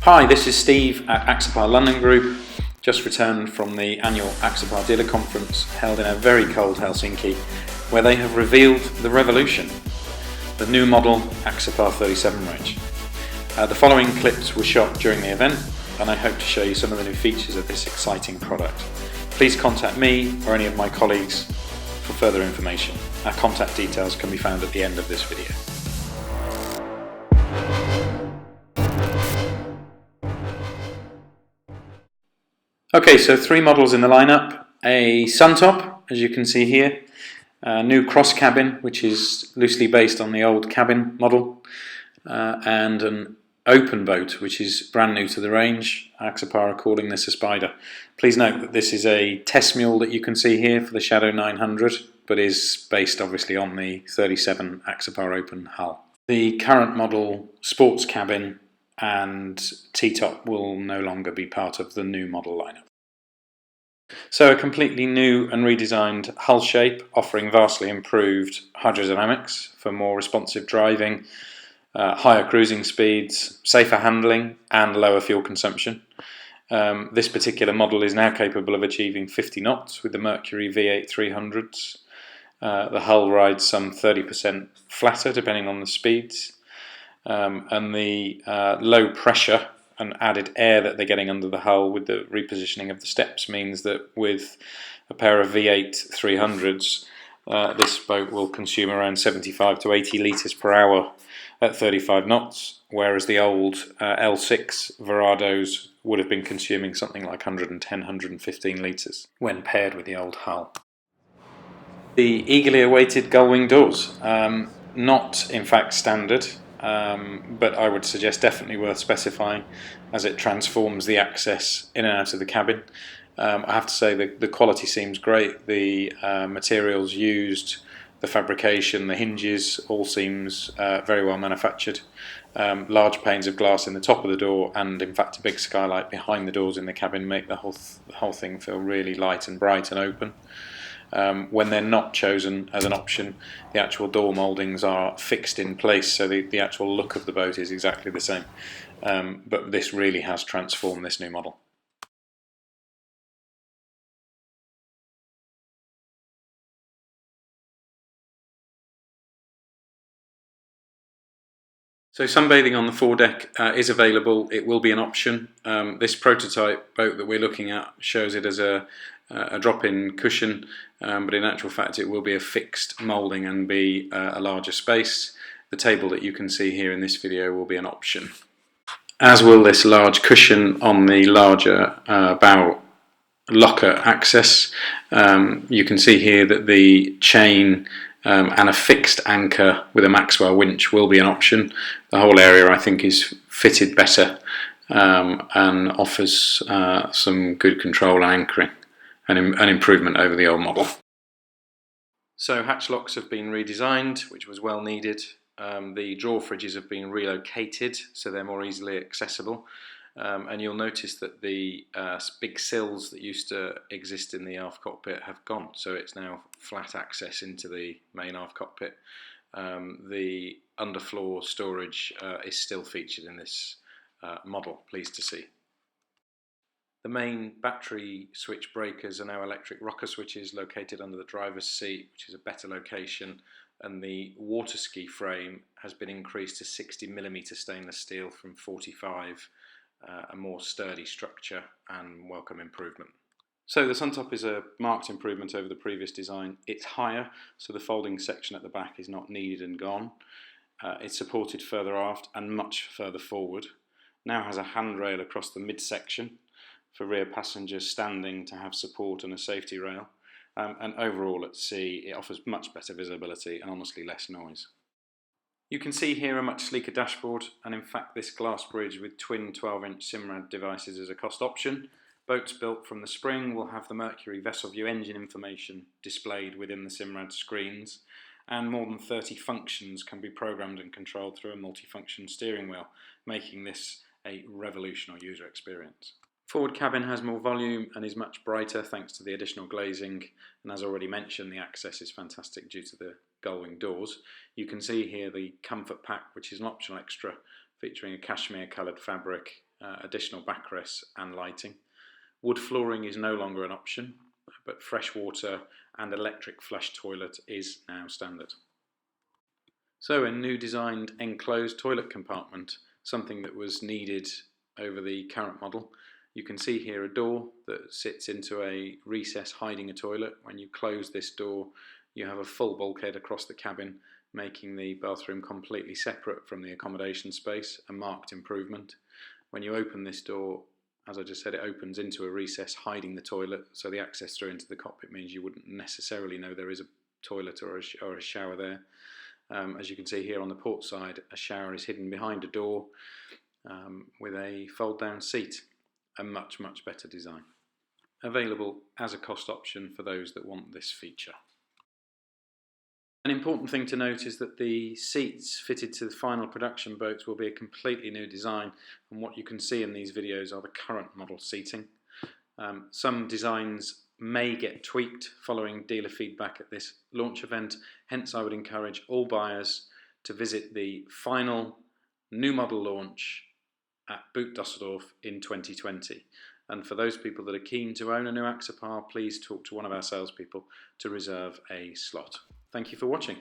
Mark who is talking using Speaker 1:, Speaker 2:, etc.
Speaker 1: Hi, this is Steve at AXOPAR London Group, just returned from the annual AXOPAR Dealer Conference held in a very cold Helsinki, where they have revealed the revolution, the new model AXOPAR 37 range. The following clips were shot during the event, and I hope to show you some of the new features of this exciting product. Please contact me or any of my colleagues for further information. Our contact details can be found at the end of this video. Okay, so three models in the lineup. A Suntop, as you can see here, a new cross cabin, which is loosely based on the old cabin model, and an open boat, which is brand new to the range. AXOPAR are calling this a Spyder. Please note that this is a test mule that you can see here for the Shadow 900, but is based obviously on the 37 AXOPAR open hull. The current model sports cabin and T-top will no longer be part of the new model lineup. So a completely new and redesigned hull shape, offering vastly improved hydrodynamics for more responsive driving, higher cruising speeds, safer handling and lower fuel consumption. This particular model is now capable of achieving 50 knots with the Mercury V8 300s. The hull rides some 30% flatter depending on the speeds, and the low pressure and added air that they're getting under the hull with the repositioning of the steps means that with a pair of V8 300s, this boat will consume around 75 to 80 litres per hour at 35 knots, whereas the old L6 Verados would have been consuming something like 110, 115 litres when paired with the old hull. The eagerly awaited gull-wing doors, not in fact standard, but I would suggest definitely worth specifying, as it transforms the access in and out of the cabin. I have to say the quality seems great. The materials used, the fabrication, the hinges, all seems very well manufactured. Large panes of glass in the top of the door and in fact a big skylight behind the doors in the cabin make the whole thing feel really light and bright and open. When they're not chosen as an option, the actual door mouldings are fixed in place, so the actual look of the boat is exactly the same. But this really has transformed this new model. So sunbathing on the foredeck is available. It will be an option. This prototype boat that we're looking at shows it as a drop-in cushion, but in actual fact it will be a fixed moulding and be a larger space. The table that you can see here in this video will be an option, as will this large cushion on the larger bow locker access. You can see here that the chain and a fixed anchor with a Maxwell winch will be an option. The whole area I think is fitted better and offers some good control and anchoring, and an improvement over the old model. So hatch locks have been redesigned, which was well needed. The drawer fridges have been relocated so they're more easily accessible. And you'll notice that the big sills that used to exist in the aft cockpit have gone, so it's now flat access into the main aft cockpit. The underfloor storage is still featured in this model, pleased to see. The main battery switch breakers are now electric rocker switches located under the driver's seat, which is a better location, and the water ski frame has been increased to 60mm stainless steel from 45. A more sturdy structure and welcome improvement. So the Suntop is a marked improvement over the previous design. It's higher, so the folding section at the back is not needed and gone. It's supported further aft and much further forward. Now has a handrail across the midsection for rear passengers standing to have support and a safety rail. And overall at sea it offers much better visibility and honestly less noise. You can see here a much sleeker dashboard, and in fact this glass bridge with twin 12-inch Simrad devices is a cost option. Boats built from the spring will have the Mercury Vessel View engine information displayed within the Simrad screens, and more than 30 functions can be programmed and controlled through a multifunction steering wheel, making this a revolutionary user experience. Forward cabin has more volume and is much brighter thanks to the additional glazing, and as already mentioned, the access is fantastic due to the gull-wing doors. You can see here the comfort pack, which is an optional extra featuring a cashmere coloured fabric, additional backrests and lighting. Wood flooring is no longer an option, but freshwater and electric flush toilet is now standard. So a new designed enclosed toilet compartment, something that was needed over the current model. You can see here a door that sits into a recess hiding a toilet. When you close this door, you have a full bulkhead across the cabin, making the bathroom completely separate from the accommodation space, a marked improvement. When you open this door, as I just said, it opens into a recess hiding the toilet, so the access through into the cockpit means you wouldn't necessarily know there is a toilet or a shower there. As you can see here on the port side, a shower is hidden behind a door with a fold-down seat. A much better design. Available as a cost option for those that want this feature. An important thing to note is that the seats fitted to the final production boats will be a completely new design, and what you can see in these videos are the current model seating. Some designs may get tweaked following dealer feedback at this launch event, hence I would encourage all buyers to visit the final new model launch at Boot Dusseldorf in 2020. And for those people that are keen to own a new Axopar, please talk to one of our salespeople to reserve a slot. Thank you for watching.